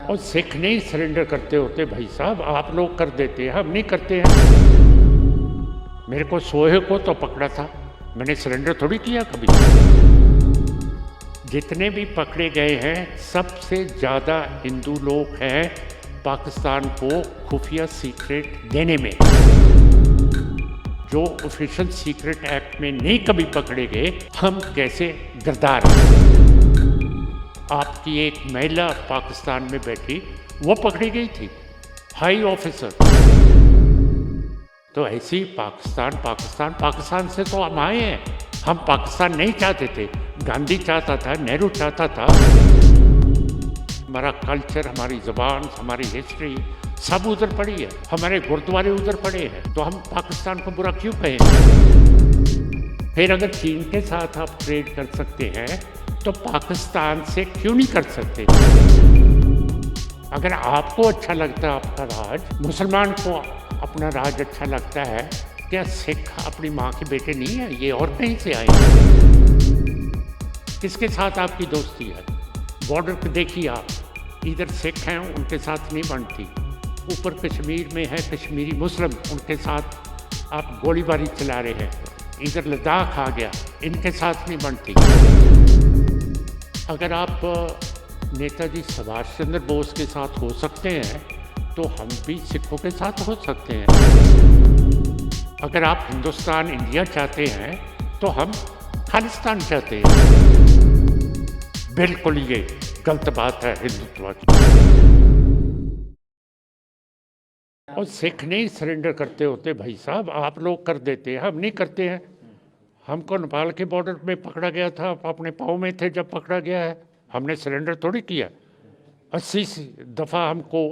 और सिख नहीं सरेंडर करते होते भाई साहब, आप लोग कर देते हैं, हम नहीं करते हैं। मेरे को सोहे को तो पकड़ा था, मैंने सरेंडर थोड़ी किया कभी। जितने भी पकड़े गए हैं सबसे ज़्यादा हिंदू लोग हैं पाकिस्तान को खुफिया सीक्रेट देने में। जो ऑफिशियल सीक्रेट एक्ट में नहीं कभी पकड़े गए, हम कैसे गद्दार हैं। आपकी एक महिला पाकिस्तान में बैठी, वो पकड़ी गई थी, हाई ऑफिसर। तो ऐसे ही पाकिस्तान से तो हम आए हैं। हम पाकिस्तान नहीं चाहते थे, गांधी चाहता था, नेहरू चाहता था। हमारा कल्चर, हमारी ज़बान, हमारी हिस्ट्री सब उधर पड़ी है, हमारे गुरुद्वारे उधर पड़े हैं, तो हम पाकिस्तान को बुरा क्यों कहें। फिर अगर चीन के साथ आप ट्रेड कर सकते हैं तो पाकिस्तान से क्यों नहीं कर सकते। अगर आपको अच्छा लगता है आपका राज, मुसलमान को अपना राज अच्छा लगता है, क्या सिख अपनी माँ के बेटे नहीं है, ये और कहीं से आए हैं। किसके साथ आपकी दोस्ती है। बॉर्डर पे देखिए आप, इधर सिख हैं उनके साथ नहीं बनती, ऊपर कश्मीर में है कश्मीरी मुस्लिम, उनके साथ आप गोलीबारी चला रहे हैं। इधर लद्दाख आ गया, इनके साथ नहीं बनती। अगर आप नेताजी सुभाष चंद्र बोस के साथ हो सकते हैं तो हम भी सिखों के साथ हो सकते हैं। अगर आप हिंदुस्तान इंडिया चाहते हैं तो हम खालिस्तान चाहते हैं। बिल्कुल ये गलत बात है हिंदुत्व की। और सिख नहीं सरेंडर करते होते भाई साहब, आप लोग कर देते हैं, हम नहीं करते हैं। हमको नेपाल के बॉर्डर में पकड़ा गया था, अपने पाँव में थे जब पकड़ा गया है, हमने सरेंडर थोड़ी किया। 80 दफ़ा हमको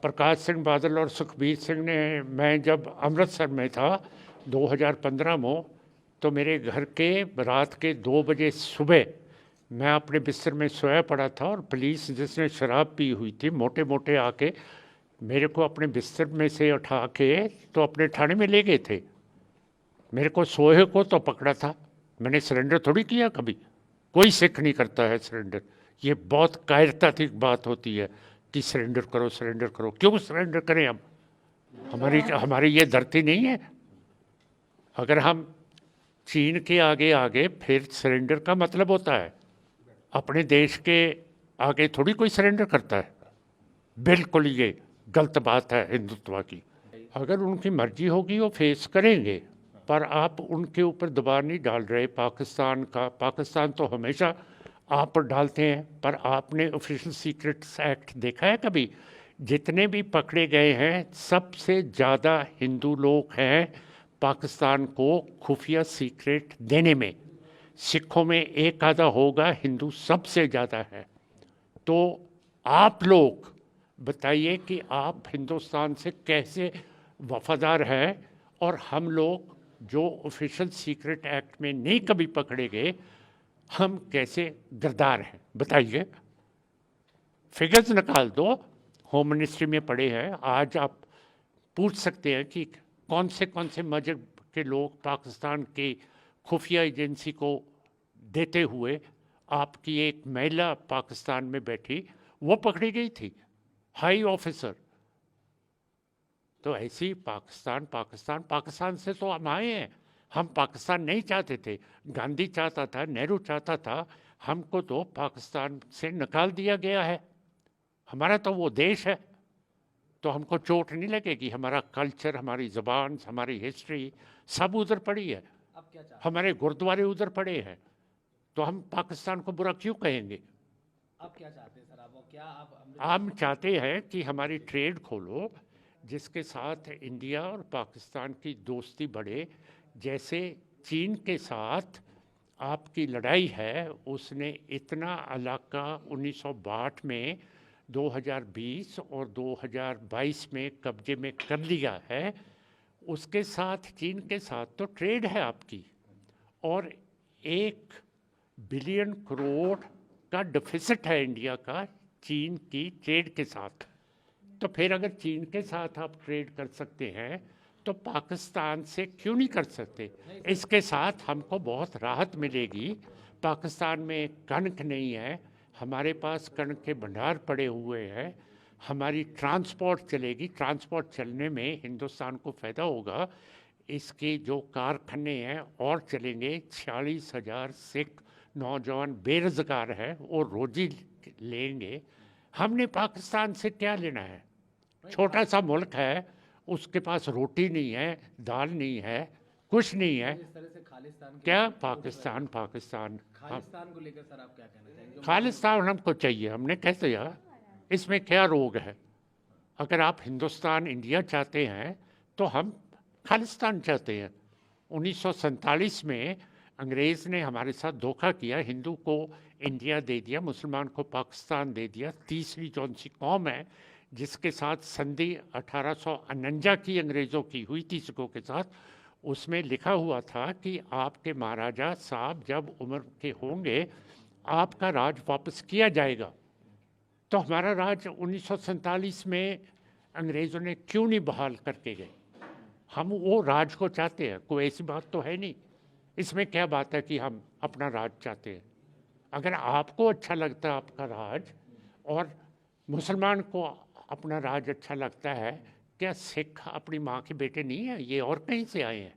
प्रकाश सिंह बादल और सुखबीर सिंह ने, मैं जब अमृतसर में था 2015 में, तो मेरे घर के रात के 2 बजे सुबह मैं अपने बिस्तर में सोया पड़ा था और पुलिस जिसने शराब पी हुई थी मोटे मोटे आके मेरे को अपने बिस्तर में से उठा के तो अपने थाने में ले गए थे। मेरे को सोहे को तो पकड़ा था, मैंने सरेंडर थोड़ी किया कभी। कोई सिख नहीं करता है सरेंडर। ये बहुत कायरतात्मक बात होती है कि सरेंडर करो सरेंडर करो। क्यों सरेंडर करें हम, हमारी ये धरती नहीं है। अगर हम चीन के आगे आगे फिर सरेंडर का मतलब होता है, अपने देश के आगे थोड़ी कोई सरेंडर करता है। बिल्कुल ये गलत बात है हिंदुत्व की। अगर उनकी मर्जी होगी वो फेस करेंगे, पर आप उनके ऊपर दबाव नहीं डाल रहे पाकिस्तान का। पाकिस्तान तो हमेशा आप पर डालते हैं, पर आपने ऑफिशियल सीक्रेट्स एक्ट देखा है कभी। जितने भी पकड़े गए हैं सबसे ज़्यादा हिंदू लोग हैं पाकिस्तान को खुफिया सीक्रेट देने में। सिखों में एक आधा होगा, हिंदू सबसे ज़्यादा है। तो आप लोग बताइए कि आप हिंदुस्तान से कैसे वफादार हैं और हम लोग जो ऑफिशियल सीक्रेट एक्ट में नहीं कभी पकड़े गए, हम कैसे गद्दार हैं बताइए। फिगर्स निकाल दो, होम मिनिस्ट्री में पड़े हैं। आज आप पूछ सकते हैं कि कौन से मजहब के लोग पाकिस्तान की खुफिया एजेंसी को देते हुए आपकी एक महिला पाकिस्तान में बैठी, वो पकड़ी गई थी, हाई ऑफिसर। तो ऐसे ही पाकिस्तान से तो हम आए हैं। हम पाकिस्तान नहीं चाहते थे, गांधी चाहता था, नेहरू चाहता था, हमको तो पाकिस्तान से निकाल दिया गया है। हमारा तो वो देश है, तो हमको चोट नहीं लगेगी। हमारा कल्चर, हमारी ज़बान, हमारी हिस्ट्री सब उधर पड़ी है, हमारे गुरुद्वारे उधर पड़े हैं, तो हम पाकिस्तान को बुरा क्यों कहेंगे। आप क्या चाहते हैं सर? आप क्या आप हम चाहते हैं कि हमारी ट्रेड खोलो जिसके साथ इंडिया और पाकिस्तान की दोस्ती बढ़े। जैसे चीन के साथ आपकी लड़ाई है, उसने इतना इलाका 1962 में, 2020 और 2022 में कब्जे में कर लिया है। उसके साथ, चीन के साथ तो ट्रेड है आपकी, और 1 बिलियन करोड़ का डिफिसिट है इंडिया का चीन की ट्रेड के साथ। तो फिर अगर चीन के साथ आप ट्रेड कर सकते हैं तो पाकिस्तान से क्यों नहीं कर सकते। इसके साथ हमको बहुत राहत मिलेगी। पाकिस्तान में कणक नहीं है, हमारे पास कणक के भंडार पड़े हुए हैं। हमारी ट्रांसपोर्ट चलेगी, ट्रांसपोर्ट चलने में हिंदुस्तान को फ़ायदा होगा। इसके जो कारखाने हैं और चलेंगे, 46,000 सिख नौजवान बेरोज़गार हैं, वो रोज़ी लेंगे। हमने पाकिस्तान से क्या लेना है? छोटा सा मुल्क है, उसके पास रोटी नहीं है, दाल नहीं है, कुछ नहीं है। जिस तरह से खालिस्तान के क्या लोग पाकिस्तान पाकिस्तान हाँ, खालिस्तान को लेकर सर आप क्या कहना चाहेंगे? जो खालिस्तान हमको चाहिए, हमने कह दिया। इसमें क्या रोग है? अगर आप हिंदुस्तान इंडिया चाहते हैं तो हम खालिस्तान चाहते हैं। 1947 में अंग्रेज़ ने हमारे साथ धोखा किया, हिंदू को इंडिया दे दिया, मुसलमान को पाकिस्तान दे दिया। तीसरी कौन सी कौम है जिसके साथ संधि 1849 की अंग्रेज़ों की हुई थी सिखों के साथ? उसमें लिखा हुआ था कि आपके महाराजा साहब जब उम्र के होंगे आपका राज वापस किया जाएगा। तो हमारा राज 1947 में अंग्रेज़ों ने क्यों नहीं बहाल करके गए? हम वो राज को चाहते हैं, कोई ऐसी बात तो है नहीं। इसमें क्या बात है कि हम अपना राज चाहते हैं? अगर आपको अच्छा लगता है आपका राज और मुसलमान को अपना राज अच्छा लगता है, क्या सिख अपनी माँ के बेटे नहीं हैं? ये और कहीं से आए हैं?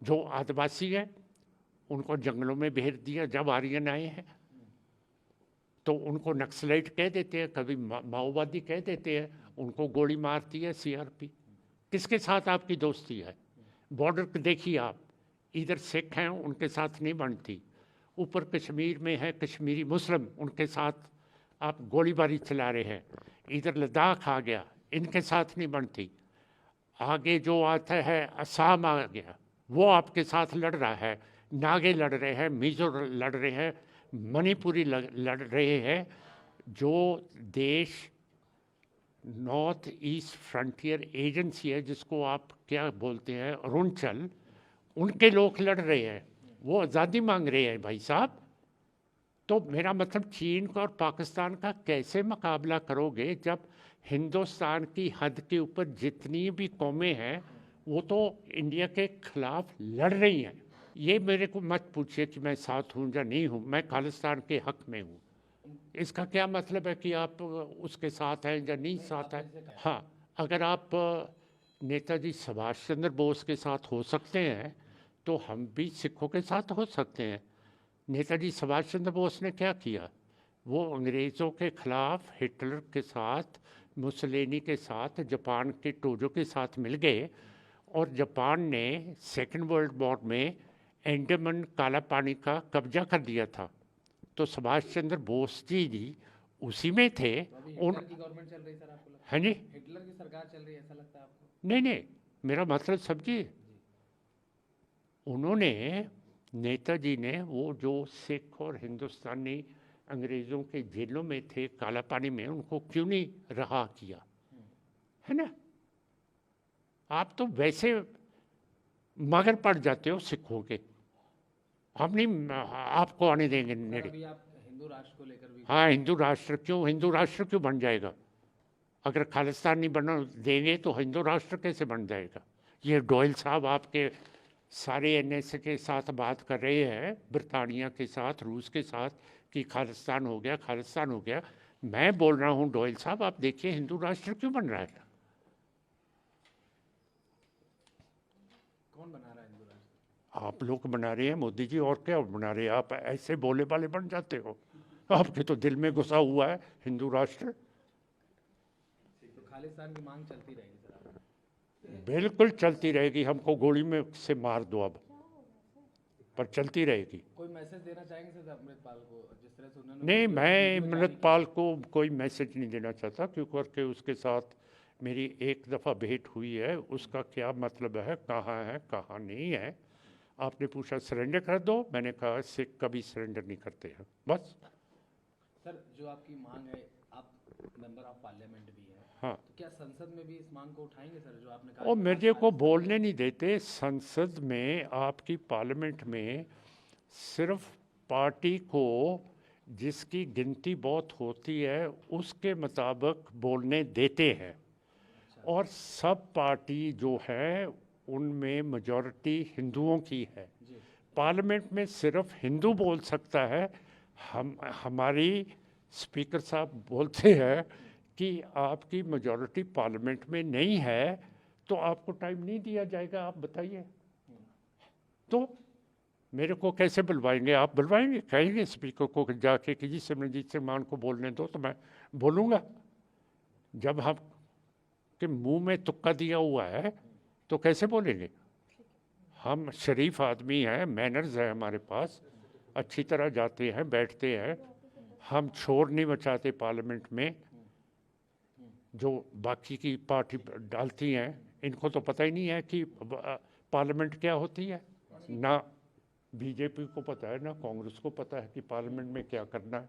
जो आदिवासी हैं उनको जंगलों में भेज दिया जब आर्यन आए हैं, तो उनको नक्सलाइट कह देते हैं, कभी माओवादी कह देते हैं, उनको गोली मारती है सीआरपी। किसके साथ आपकी दोस्ती है? बॉर्डर पे देखिए आप, इधर सिख हैं उनके साथ नहीं बनती, ऊपर कश्मीर में है कश्मीरी मुस्लिम, उनके साथ आप गोलीबारी चला रहे हैं। इधर लद्दाख आ गया, इनके साथ नहीं बनती। आगे जो आता है असम आ गया, वो आपके साथ लड़ रहा है। नागे लड़ रहे हैं, मिजो लड़ रहे हैं, मणिपुरी लड़ रहे हैं। जो देश नॉर्थ ईस्ट फ्रंटियर एजेंसी है, जिसको आप क्या बोलते हैं, अरुणाचल, उनके लोग लड़ रहे हैं, वो आज़ादी मांग रहे हैं भाई साहब। तो मेरा मतलब चीन का और पाकिस्तान का कैसे मुकाबला करोगे जब हिंदुस्तान की हद के ऊपर जितनी भी कौमें हैं वो तो इंडिया के खिलाफ लड़ रही हैं। ये मेरे को मत पूछिए कि मैं साथ हूँ या नहीं हूँ, मैं खालिस्तान के हक में हूँ। इसका क्या मतलब है कि आप उसके साथ हैं या नहीं साथ हैं? हाँ, अगर आप नेताजी सुभाष चंद्र बोस के साथ हो सकते हैं तो हम भी सिखों के साथ हो सकते हैं। नेताजी सुभाष चंद्र बोस ने क्या किया? वो अंग्रेज़ों के खिलाफ हिटलर के साथ, मुसोलिनी के साथ, जापान के टोजो के साथ मिल गए और जापान ने सेकेंड वर्ल्ड वॉर में अंडमान काला पानी का कब्जा कर दिया था। तो सुभाष चंद्र बोस जी उसी में थे। तो अभी उन हिटलर की गवर्नमेंट चल रही है सर, आपको लगता है है नहीं हिटलर की सरकार चल रही है, ऐसा लगता है आपको? नहीं नहीं, मेरा मतलब समझिए, उन्होंने नेताजी ने वो जो सिख और हिंदुस्तानी अंग्रेज़ों के जेलों में थे काला पानी में, उनको क्यों नहीं रहा किया? है ना? आप तो वैसे मगर पड़ जाते हो सिखों के, हम नहीं आपको आने देंगे सर नेड़े। अभी आप हिंदू राष्ट्र को लेकर भी हाँ, हिंदू राष्ट्र क्यों बन जाएगा? अगर खालिस्तान नहीं बना देंगे तो हिंदू राष्ट्र कैसे बन जाएगा? ये डोयल साहब आपके सारे एनएसए के साथ बात कर रहे हैं, ब्रिटानिया के साथ, रूस के साथ, कि खालिस्तान हो गया, खालिस्तान हो गया। मैं बोल रहा हूँ डोयल साहब, आप देखिए हिंदू राष्ट्र क्यों बन रहा है? कौन बना रहा है हिंदू राष्ट्र? आप लोग बना रहे हैं, मोदी जी, और क्या बना रहे हैं? आप ऐसे बोले वाले बन जाते हो, आपके तो दिल में घुसा हुआ है हिंदू राष्ट्र। तो खालिस्तान की मांग चलती रहेगी सर आप? बिल्कुल चलती रहेगी, हमको गोली में से मार दो अब, पर चलती रहेगी। कोई मैसेज देना चाहेंगे सर अमृतपाल को, जिस तरह से उन्होंने नहीं, वीडियो मैं जारी अमृतपाल को कोई मैसेज नहीं देना चाहता, क्योंकि उसके साथ मेरी एक दफ़ा भेंट हुई है। उसका क्या मतलब है, कहाँ नहीं है। आपने पूछा सरेंडर कर दो, मैंने कहा सिख कभी सरेंडर नहीं करते हैं, बस। सर जो आपकी मांग है, आप मेंबर ऑफ पार्लियामेंट भी हैं, हाँ, तो क्या संसद में भी इस मांग को उठाएंगे सर, जो आपने कहा और कि मुझे को खालिस्तान बोलने नहीं देते। संसद में, आपकी पार्लियामेंट में सिर्फ पार्टी को जिसकी गिनती बहुत होती है उसके मुताबिक बोलने देते हैं, और सब पार्टी जो है उनमें मेजॉरिटी हिंदुओं की है। जी पार्लियामेंट में सिर्फ हिंदू बोल सकता है। हमारी स्पीकर साहब बोलते हैं कि आपकी मेजॉरिटी पार्लियामेंट में नहीं है तो आपको टाइम नहीं दिया जाएगा, आप बताइए। तो मेरे को कैसे बुलवाएंगे? आप बुलवाएंगे, कहेंगे स्पीकर को कि जाके कि जी सिमरनजीत सिंह मान को बोलने दो, तो मैं बोलूँगा। जब हम के मुंह में तुक्का दिया हुआ है तो कैसे बोलेंगे? हम शरीफ आदमी हैं, मैनर्स है हमारे पास, अच्छी तरह जाते हैं, बैठते हैं, हम शोर नहीं मचाते पार्लियामेंट में। जो बाकी की पार्टी डालती हैं, इनको तो पता ही नहीं है कि पार्लियामेंट क्या होती है। ना बीजेपी को पता है, ना कांग्रेस को पता है कि पार्लियामेंट में क्या करना है।